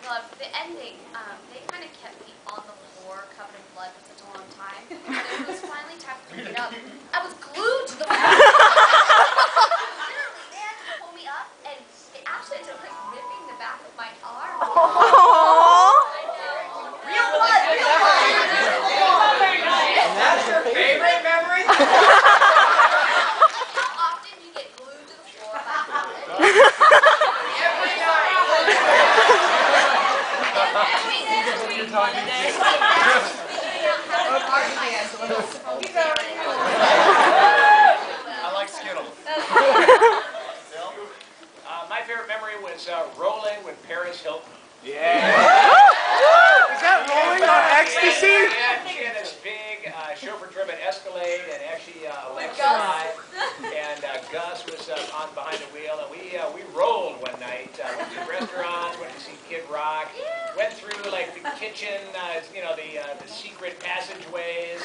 blood. The ending, they kind of kept me on the floor covered in blood for such a long time. When it was finally time to clean it up, I was glued to the floor. Literally, they had to pull me up, and it actually ended up like ripping the back of my arm. I know. Real blood, real blood. And that's your favorite memory? How often you get glued to the floor by blood? Every night. I like Skittles. My favorite memory was rolling with Paris Hilton. Yeah. Is that rolling on ecstasy? Yeah, she had this big chauffeur-driven Escalade, and actually Alexa and I, and Gus was on behind the wheel, and we rolled one night. Went to restaurants, went to see Kid Rock, went through like the kitchen, the secret passageways,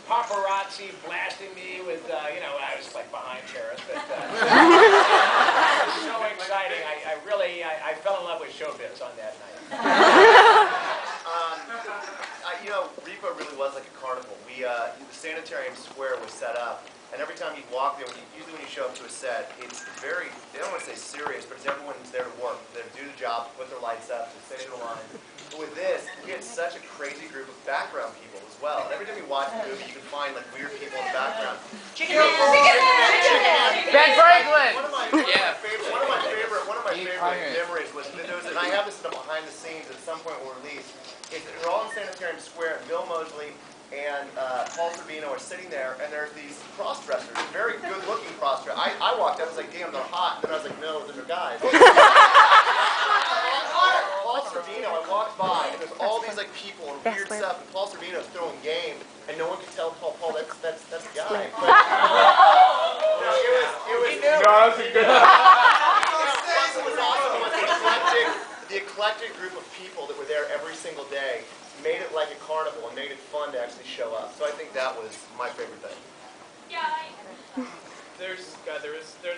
paparazzi blasting me with, I was like behind Paris, but it was so exciting. I fell in love with showbiz on that night. Repo really was like a carnival. The sanitarium square was set up, and every time you walk there, usually when you show up to a set, it's very, they don't want to say serious, but it's everyone's there to work. They're to do the job, put their lights up, to sit in the line. But with this, we had such a crazy group of background people as well. And every time you watch the movie, you can find like weird people in the background. Chicken Man! Ben Franklin! One of my favorite memories was, and I have this stuff behind the scenes at some point we'll release, is that we're all in Sanitarium Square, and Bill Moseley and Paul Sorvino are sitting there, and there's these cross-dressers, very good-looking cross-dressers. I walked up, I was like, damn, they're hot, and then I was like, no, they're guys. Paul Sorvino, I walked by, and there's all these like people and weird stuff, and Paul Sorvino's throwing game, and no one could tell Paul, that's a guy. But, it was awesome. The eclectic group of people that were there every single day made it like a carnival and made it fun to actually show up. So I think that was my favorite thing. Yeah. There's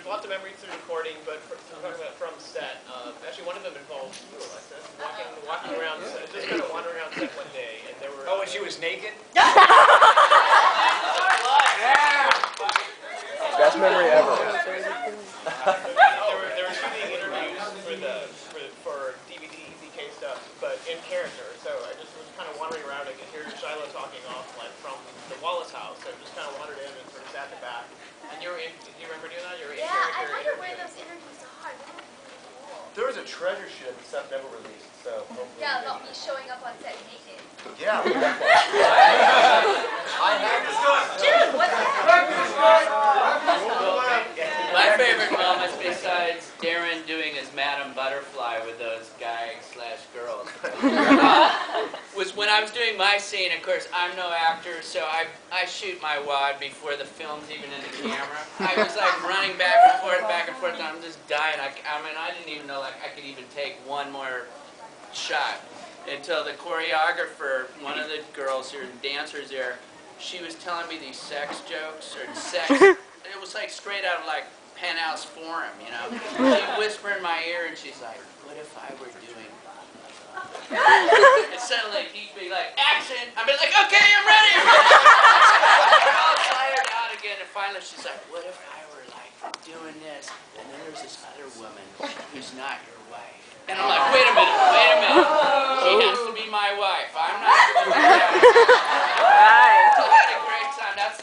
lots of memories through recording, but from set. Actually, one of them involved you, Alexa, walking around set, just kind of wandering around set one day, and there were. Oh, and she was naked? Yeah. Best memory ever. They were shooting interviews for DVD, DK stuff, but in character. So I just was kind of wandering around. I could hear Shiloh talking off like from the Wallace house. So I just kind of wandered in and sort of sat in the back. And do you remember doing that? You were in character. I wonder where those interviews are. That would be really cool. There was a treasure ship that stuff never released, so hopefully. Yeah, about me showing up on set naked. Yeah. I had this. Dude, what's My favorite moments, besides Darren doing his Madam Butterfly with those guys/girls, was when I was doing my scene. Of course, I'm no actor, so I shoot my wad before the film's even in the camera. I was like running back and forth, and I'm just dying. I didn't even know like I could even take one more shot until the choreographer, one of the girls here, dancers there, she was telling me these sex jokes or sex. It was like straight out of like Penthouse Forum, you know. She whispered in my ear and she's like, "What if I were doing?" And suddenly he'd be like, "Action!" I'd be like, "Okay, I'm ready." I'm all tired out again, and finally she's like, "What if I were like doing this? And then there's this other woman who's not your wife." And I'm like, wait a minute. She has to be my wife. I'm not going to do that. Right. So I had a great time. That's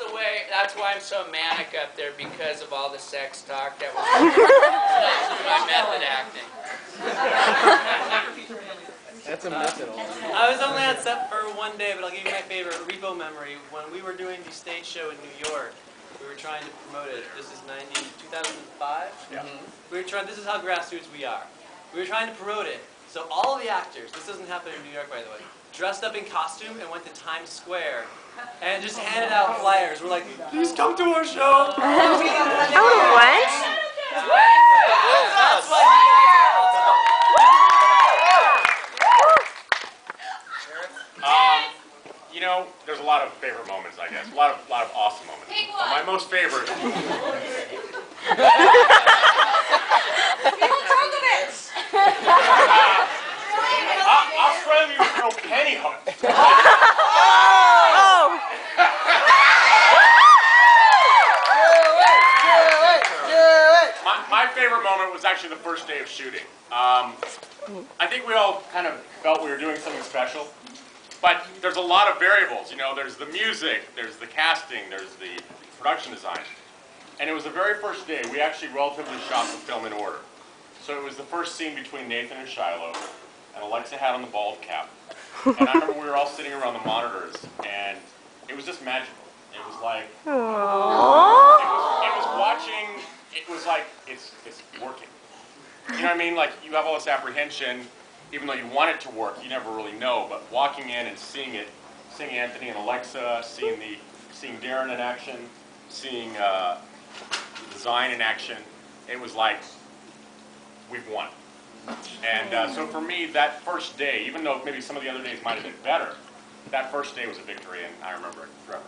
why I'm so manic up there, because of all the sex talk that was my method acting. That's a method. I was only on set for one day, but I'll give you my favorite Repo memory. When we were doing the stage show in New York, we were trying to promote it. This is 2005? Yeah. This is how grassroots we are. We were trying to promote it. So all of the actors, this doesn't happen in New York by the way, dressed up in costume and went to Times Square and just handed out flyers. We're like, please come to our show. What? That's what there's a lot of favorite moments, I guess. A lot of awesome moments. My most favorite. no pantyhose. Oh! My favorite moment was actually the first day of shooting. I think we all kind of felt we were doing something special, but there's a lot of variables. You know, there's the music, there's the casting, there's the production design. And it was the very first day. We actually relatively shot the film in order. So it was the first scene between Nathan and Shiloh, and Alexa had on the bald cap. And I remember we were all sitting around the monitors, and it was just magical. It was like, it was watching, it was like, it's working. You know what I mean? Like, you have all this apprehension, even though you want it to work, you never really know, but walking in and seeing it, seeing Anthony and Alexa, seeing Darren in action, seeing the design in action, it was like, we've won. And so for me, that first day, even though maybe some of the other days might have been better, that first day was a victory, and I remember it forever.